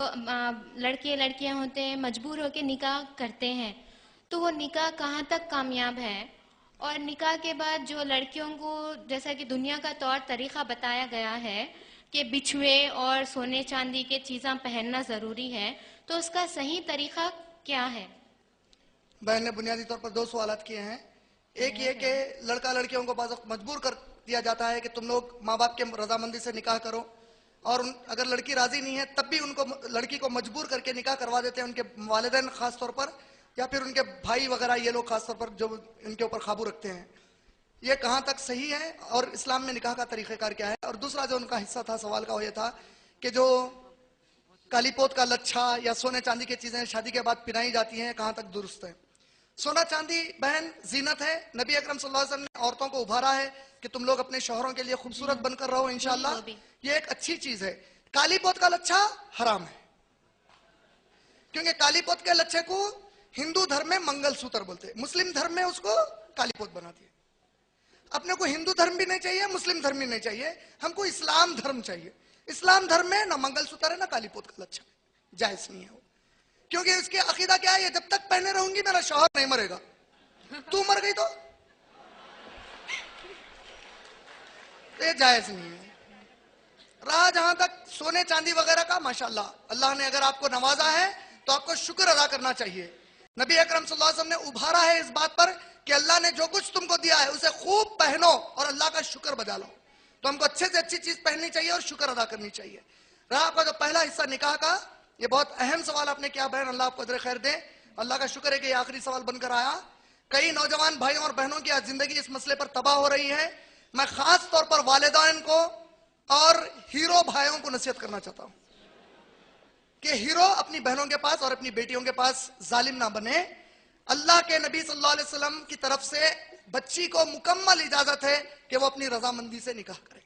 लड़के लड़कियां होते हैं मजबूर होकर निकाह करते हैं, तो वो निकाह कहाँ तक कामयाब है? और निकाह के बाद जो लड़कियों को जैसा कि दुनिया का तौर तरीका बताया गया है कि बिछुए और सोने चांदी के चीज़ें पहनना ज़रूरी है, तो उसका सही तरीका क्या है? बहन ने बुनियादी तौर पर दो सवाल किए हैं। एक ये कि लड़का लड़कियों को बाज़ वक़्त मजबूर कर दिया जाता है कि तुम लोग माँ बाप के रजामंदी से निकाह करो, और अगर लड़की राजी नहीं है तब भी उनको लड़की को मजबूर करके निकाह करवा देते हैं उनके वालिदैन खास तौर पर, या फिर उनके भाई वगैरह, ये लोग खास तौर पर जो इनके ऊपर काबू रखते हैं। ये कहाँ तक सही है और इस्लाम में निकाह का तरीक़ेकार क्या है? और दूसरा जो उनका हिस्सा था सवाल का, वो ये था कि जो कालीपोत का लच्छा या सोने चांदी की चीजें शादी के बाद पहनाई जाती हैं, कहाँ तक दुरुस्त है? सोना चांदी बहन जीनत है। नबी अकरम सल्लल्लाहु अलैहि वसल्लम ने औरतों को उभारा है कि तुम लोग अपने शौहरों के लिए खूबसूरत बनकर रहो इंशाअल्लाह, ये एक अच्छी चीज है। कालीपोत का लच्छा हराम है, क्योंकि कालीपोत के लच्छे को हिंदू धर्म में मंगलसूत्र बोलते हैं, मुस्लिम धर्म में उसको कालीपोत बना दिया। अपने को हिंदू धर्म भी नहीं चाहिए, मुस्लिम धर्म भी नहीं चाहिए, हमको इस्लाम धर्म चाहिए। इस्लाम धर्म में ना मंगलसूत्र है ना कालीपोत का लच्छा, जायज नहीं है वो। क्योंकि उसके अकीदा क्या है, ये जब तक पहने रहूंगी मेरा शौहर नहीं मरेगा, तू मर गई तो ये जायज नहीं है। रहा जहां तक सोने चांदी वगैरह का, माशाल्लाह अल्लाह ने अगर आपको नवाजा है तो आपको शुक्र अदा करना चाहिए। नबी अकरम सल्लल्लाहु अलैहि वसल्लम ने उभारा है इस बात पर कि अल्लाह ने जो कुछ तुमको दिया है उसे खूब पहनो और अल्लाह का शुक्र बजा लो। तो हमको अच्छे से अच्छी चीज पहननी चाहिए और शुक्र अदा करनी चाहिए। रहा आपका जो पहला हिस्सा निकाह का, ये बहुत अहम सवाल आपने किया बहन, अल्लाह आपको अजर खैर दे। अल्लाह का शुक्र है कि ये आखिरी सवाल बनकर आया। कई नौजवान भाइयों और बहनों की आज जिंदगी इस मसले पर तबाह हो रही है। मैं खास तौर पर वालिदैन को और हीरो भाइयों को नसीहत करना चाहता हूं कि हीरो अपनी बहनों के पास और अपनी बेटियों के पास जालिम ना बने। अल्लाह के नबी सल्लल्लाहु अलैहि वसल्लम की तरफ से बच्ची को मुकम्मल इजाजत है कि वो अपनी रजामंदी से निकाह करे।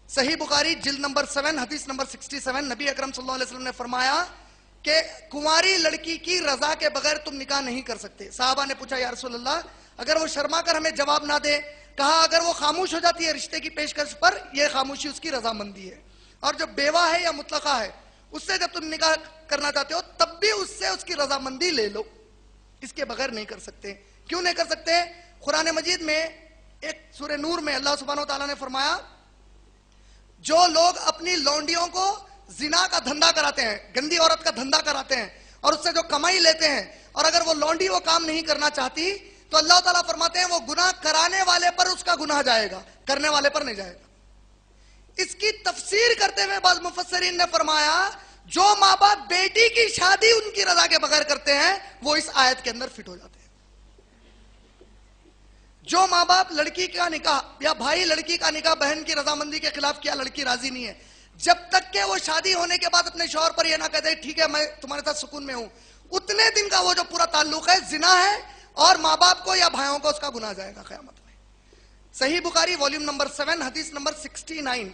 सही बुखारी जिल्द नंबर 7 हदीस नंबर 67, नबी अकरम सल्लल्लाहु अलैहि वसल्लम ने फरमाया कि कुंवारी लड़की की रजा के बगैर तुम निकाह नहीं कर सकते। साहबा ने पूछा, या रसूल अल्लाह, अगर वो शर्मा कर हमें जवाब ना दे? कहा, अगर वो खामोश हो जाती है रिश्ते की पेशकश पर, यह खामोशी उसकी रजामंदी है। और जो बेवा है या मुतलका है, उससे जब तुम निकाह करना चाहते हो तब भी उससे उसकी रजामंदी ले लो, इसके बगैर नहीं कर सकते। क्यों नहीं कर सकते? कुरान मजीद में एक सूरह नूर में अल्लाह सुब्हानहू तआला ने फरमाया, जो लोग अपनी लौंडियों को जिना का धंधा कराते हैं, गंदी औरत का धंधा कराते हैं और उससे जो कमाई लेते हैं, और अगर वो लौंडी वो काम नहीं करना चाहती तो अल्लाह ताला फरमाते हैं वो गुनाह कराने वाले पर उसका गुनाह जाएगा, करने वाले पर नहीं जाएगा। इसकी तफसीर करते हुए बाज़ मुफस्सिरीन ने फरमाया, जो माँ बाप बेटी की शादी उनकी रजा के बगैर करते हैं वो इस आयत के अंदर फिट हो जाते हैं। जो माँ बाप लड़की का निकाह या भाई लड़की का निकाह बहन की रजामंदी के खिलाफ किया, लड़की राजी नहीं है, जब तक के वो शादी होने के बाद अपने शौहर पर यह ना कहते ठीक है मैं तुम्हारे साथ सुकून में हूं, उतने दिन का वो जो पूरा ताल्लुक है जिना है और माँ बाप को या भाइयों को उसका गुनाह जाएगा क़यामत में। सही बुखारी वॉल्यूम नंबर 7 हदीस नंबर 69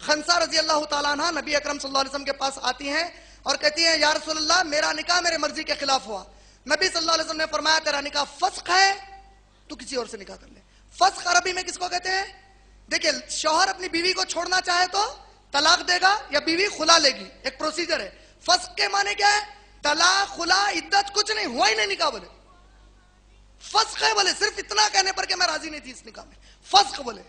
खंसा रजी अल्लाह तआला अन्हा नबी अकरम सल्लल्लाहु अलैहि वसल्लम के पास आती हैं और कहती हैं, या रसूल अल्लाह, मेरा निकाह मेरे मर्जी के खिलाफ हुआ। नबी सल्लल्लाहु अलैहि वसल्लम ने फरमाया, तेरा निकाह फस्ख है, तू किसी और से निकाह कर ले। फस्ख अरबी में किसको कहते हैं? देखिए, शौहर अपनी बीवी को छोड़ना चाहे तो तलाक देगा या बीवी खुला लेगी, एक प्रोसीजर है। फस्ख के माने क्या है? तलाक, खुला, इद्दत कुछ नहीं, हुआ ही नहीं निकाह, बोले फस्ख है। बोले सिर्फ इतना कहने पर कि मैं राजी नहीं थी इस निकाह में, फस्ख बोले।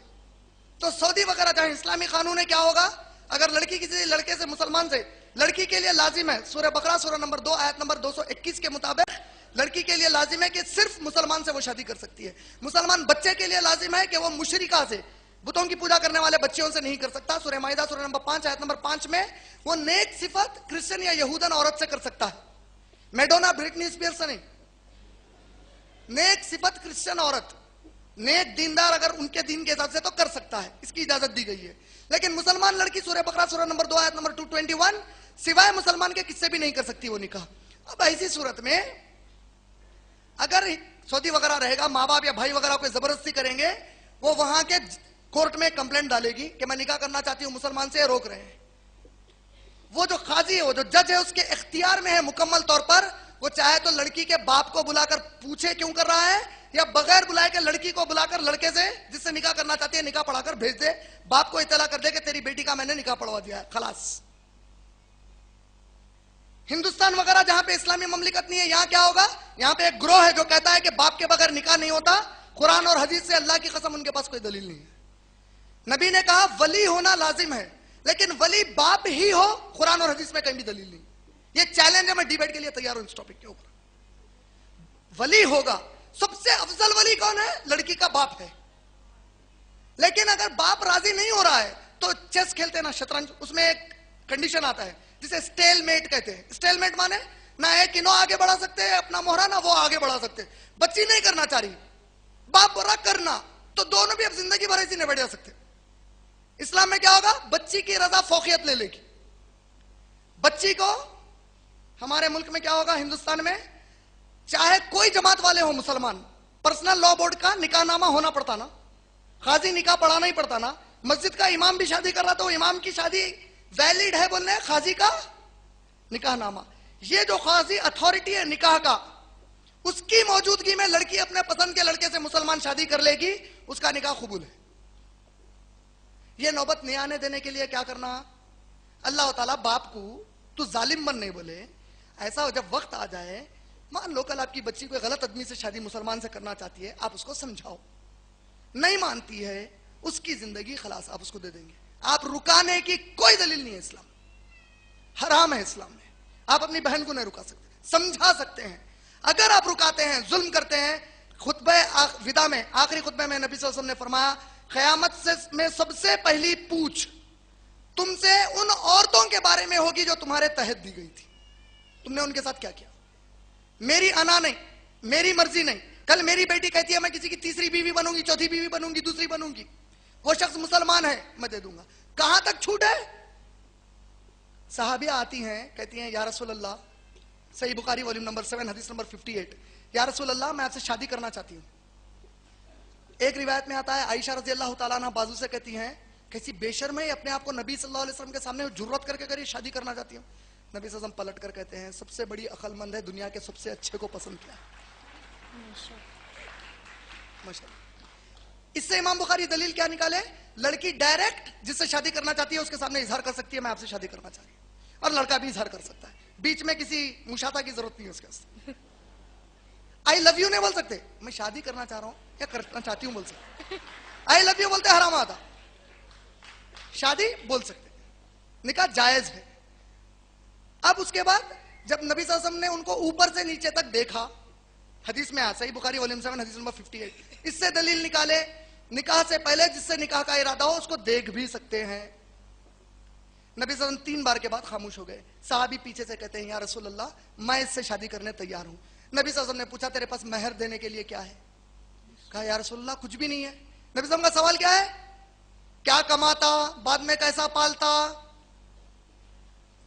तो सऊदी वगैरह जहां इस्लामी कानून है, क्या होगा अगर लड़की किसी लड़के से, मुसलमान से, लड़की के लिए लाजिम है, सूरह बकरा सूरह नंबर 2 आयत नंबर 221 के मुताबिक लड़की के लिए लाजिम है कि सिर्फ मुसलमान से वो शादी कर सकती है। मुसलमान बच्चे के लिए लाजिम है कि वो मुशरिका से, बुतों की पूजा करने वाले बच्चियों से नहीं कर सकता। सूरह माइदा सूरह नंबर 5 आयत नंबर 5 में वो नेक सिफत क्रिश्चियन या यहूदन औरत से कर सकता है, मैडोना ब्रिटनी स्पीयर्स से नहीं। नेक सिफत क्रिश्चियन औरत, नेक दीनदार अगर उनके दीन के हिसाब से तो कर सकता है, इसकी इजाजत दी गई है। लेकिन मुसलमान लड़की सूरह बकरा सूरह नंबर 2 आयत नंबर 221 सिवाय मुसलमान के किससे भी नहीं कर सकती वो निकाह। अब ऐसी सूरत में अगर सऊदी वगैरह रहेगा, माँ बाप या भाई वगैरह को जबरदस्ती करेंगे, वो वहां के कोर्ट में कंप्लेंट डालेगी कि मैं निकाह करना चाहती हूं मुसलमान से, रोक रहे हैं। वो जो काजी है, वो जो जज है, उसके इख्तियार में है मुकम्मल तौर पर, वो चाहे तो लड़की के बाप को बुलाकर पूछे क्यों कर रहा है, या बगैर बुलाए के लड़की को बुलाकर लड़के से जिससे निकाह करना चाहती है निकाह पढ़ाकर भेज दे, बाप को इत्तला कर दे कि तेरी बेटी का मैंने निकाह पढ़वा दिया है, खलास। हिंदुस्तान वगैरह जहां पे इस्लामी ममलिकत नहीं है, यहां क्या होगा? यहां पे एक ग्रोह है जो कहता है कि बाप के बगैर निकाह नहीं होता। कुरान और हदीस से अल्लाह की कसम उनके पास कोई दलील नहीं है। नबी ने कहा वली होना लाजिम है, लेकिन वली बाप ही हो, कुरान और हदीस में कहीं भी दलील नहीं। ये चैलेंज है, मैं डिबेट के लिए तैयार हूं इस टॉपिक के ऊपर। वली होगा, सबसे अफजल वली कौन है? लड़की का बाप है। लेकिन अगर बाप राजी नहीं हो रहा है तो चेस खेलते हैं ना, शतरंज, उसमें एक कंडीशन आता है जिसे स्टेलमेट कहते हैं। स्टेलमेट माने ना एक इनो आगे बढ़ा सकते हैं अपना मोहरा, ना वो आगे बढ़ा सकते। बच्ची नहीं करना चाह रही, बाप बोला करना, तो दोनों भी अब जिंदगी भर ऐसी नहीं बढ़ जा सकते। इस्लाम में क्या होगा? बच्ची की रजा फोकियत ले लेगी। बच्ची को हमारे मुल्क में क्या होगा, हिंदुस्तान में, चाहे कोई जमात वाले हो मुसलमान, पर्सनल लॉ बोर्ड का निकाहनामा होना पड़ता ना, काजी निकाह पढ़ाना ही पड़ता ना। मस्जिद का इमाम भी शादी कर रहा तो इमाम की शादी वैलिड है बोलने, खाजी का निकाहनामा। ये जो खाजी अथॉरिटी है निकाह का, उसकी मौजूदगी में लड़की अपने पसंद के लड़के से मुसलमान शादी कर लेगी, उसका निकाह कबूल है। ये नौबत नहीं आने देने के लिए क्या करना? अल्लाह ताला बाप को तू जालिम बन नहीं बोले। ऐसा जब वक्त आ जाए, मान लो कल आपकी बच्ची कोई गलत आदमी से शादी मुसलमान से करना चाहती है, आप उसको समझाओ, नहीं मानती है, उसकी जिंदगी खलास आप उसको दे देंगे। आप रुकाने की कोई दलील नहीं है इस्लाम, हराम है इस्लाम में। आप अपनी बहन को नहीं रुका सकते, समझा सकते हैं। अगर आप रुकाते हैं, जुल्म करते हैं, खुतबे विदा में, आखिरी खुतबे में नबी सल्लल्लाहु अलैहि वसल्लम ने फरमाया, क़यामत से में सबसे पहली पूछ तुमसे उन औरतों के बारे में होगी जो तुम्हारे तहत दी गई थी, तुमने उनके साथ क्या किया। मेरी अना नहीं, मेरी मर्जी नहीं। कल मेरी बेटी कहती है मैं किसी की तीसरी बीवी बनूंगी, चौथी बीवी बनूंगी, दूसरी बनूंगी, वो शख्स मुसलमान है, मैं दे दूंगा। कहां तक छूट है? सहाबिया आती हैं, कहती हैं या रसूल अल्लाह, सही बुखारी वॉल्यूम नंबर 7 हदीस नंबर 58, या रसूल अल्लाह मैं आपसे शादी करना चाहती हूं। एक रिवायत में आता है आयशा रजी अल्लाह तआला अन्हा बाजू से कहती हैं, कैसी बेशर्म है, अपने आप को नबी सल्लल्लाहु अलैहि वसल्लम के सामने जुर्रत करके करी शादी करना चाहती हूं। नबी सल्लल्लाहु अलैहि वसल्लम पलट कर कहते हैं, सबसे बड़ी अक्लमंद है, दुनिया के सबसे अच्छे को पसंद किया। इससे इमाम बुखारी दलील क्या निकाले? लड़की डायरेक्ट जिससे शादी करना चाहती है उसके सामने इजहार कर सकती है मैं आपसे शादी करना चाह रही हूं, और लड़का भी इजहार कर सकता है, बीच में किसी मुशाता की जरूरत नहीं है उसके। आई लव यू नहीं बोल सकते, मैं शादी करना चाह रहा हूं या करना चाहती हूं बोल सकते। आई लव यू बोलते हराम आता, शादी बोल सकते, निकाह जायज है। अब उसके बाद जब नबी सल्लल्लाहु अलैहि वसल्लम ने उनको ऊपर से नीचे तक देखा, हदीस में सही बुखारी वॉल्यूम 7 हदीस नंबर 58, इससे दलील निकाले निकाह से पहले जिससे निकाह का इरादा हो उसको देख भी सकते हैं। नबी सल्लल्लाहु अलैहि वसल्लम 3 बार के बाद खामोश हो गए। साहबी पीछे से कहते हैं या रसूल अल्लाह मैं इससे शादी करने तैयार हूं। नबी सल्लल्लाहु अलैहि वसल्लम ने पूछा तेरे पास मेहर देने के लिए क्या है? कहा या रसूल अल्लाह कुछ भी नहीं है। नबी सल्लल्लाहु अलैहि वसल्लम का सवाल क्या है? क्या कमाता, बाद में कैसा पालता,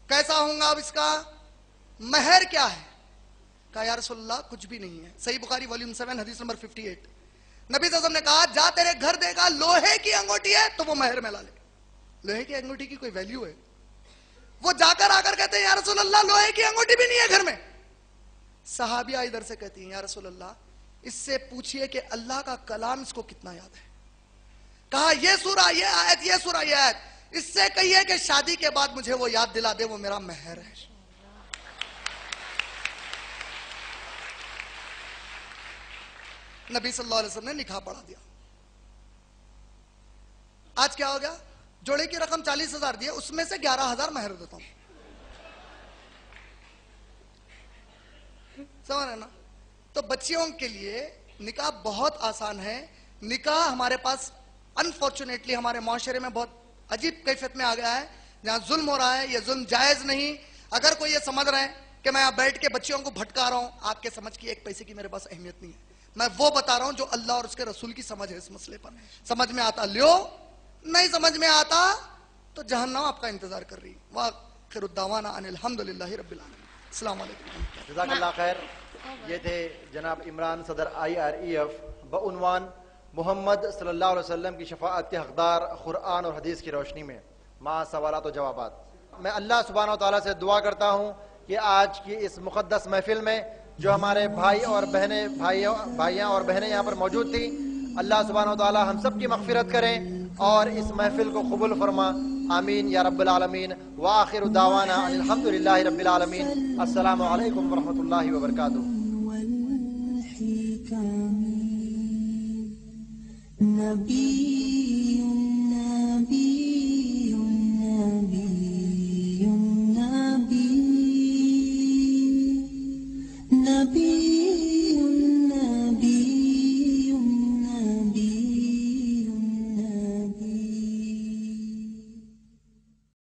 कैसा होगा अब इसका मेहर क्या है? कहा या रसूल अल्लाह कुछ भी नहीं है। सही बुखारी वॉल्यूम 7 हदीस नंबर 58। नबी सल्लल्लाहु अलैहि वसल्लम ने कहा जा तेरे घर देगा लोहे की अंगूठी है तो वो मेहर में ला ले। लोहे की अंगूठी की कोई वैल्यू है? वो जाकर आकर कहते हैं या रसूल अल्लाह लोहे की अंगूठी भी नहीं है घर में। सहाबिया इधर से कहती हैं या रसूल अल्लाह इससे पूछिए कि अल्लाह का कलाम इसको कितना याद है। कहा ये सूरा ये आयत ये सूरा ये आयत, इससे कहिए कि शादी के बाद मुझे वो याद दिला दे, वो मेरा मेहर है। नबी सल्लल्लाहु अलैहि वसल्लम ने निकाह पढ़ा दिया। आज क्या हो गया? जोड़े की रकम 40,000 दी है, उसमें से 11,000 मेहर देता हूं। समझ रहे ना? तो बच्चियों के लिए निकाह बहुत आसान है। निकाह हमारे पास अनफॉर्चुनेटली हमारे माशरे में बहुत अजीब कैफियत में आ गया है, जहां जुल्म हो रहा है। यह जुल्म जायज नहीं। अगर कोई ये समझ रहे हैं कि मैं यहां बैठ के बच्चियों को भटका रहा हूं, आपके समझ की एक पैसे की मेरे पास अहमियत नहीं है। मैं वो बता रहा हूं जो अल्लाह और उसके रसूल की समझ है इस मसले पर। समझ में आता लियो, नहीं समझ में आता तो जहन्नम आपका इंतजार कर रही है। वाखिरुद्दावाना अनिल हम्दुलिल्लाहि रब्बिल आलमीन। अस्सलाम वालेकुम। जज़ाकल्लाह खैर। ये थे जनाब इमरान सदर IREF बउनवान मोहम्मद सल्लल्लाहु अलैहि वसल्लम की शफाअत के हकदार कुरान और हदीस की रोशनी में माँ सवालात और जवाबात। मैं अल्लाह सुब्हानहू व तआला से दुआ करता हूँ कि आज की इस मुक़द्दस महफिल में जो हमारे भाई और बहनें भाइयाँ और बहनें यहाँ पर मौजूद थी, अल्लाह सुब्हानहू व तआला हम सब की मग़फ़िरत करें और इस महफिल को कबूल फरमा आमीन या रब्बल आलमीन। व आखिरु दावाना अनिल हम्दुलिल्लाहि रब्बिल आलमीन। अस्सलामु अलैकुम व रहमतुल्लाहि व बरकातुहू।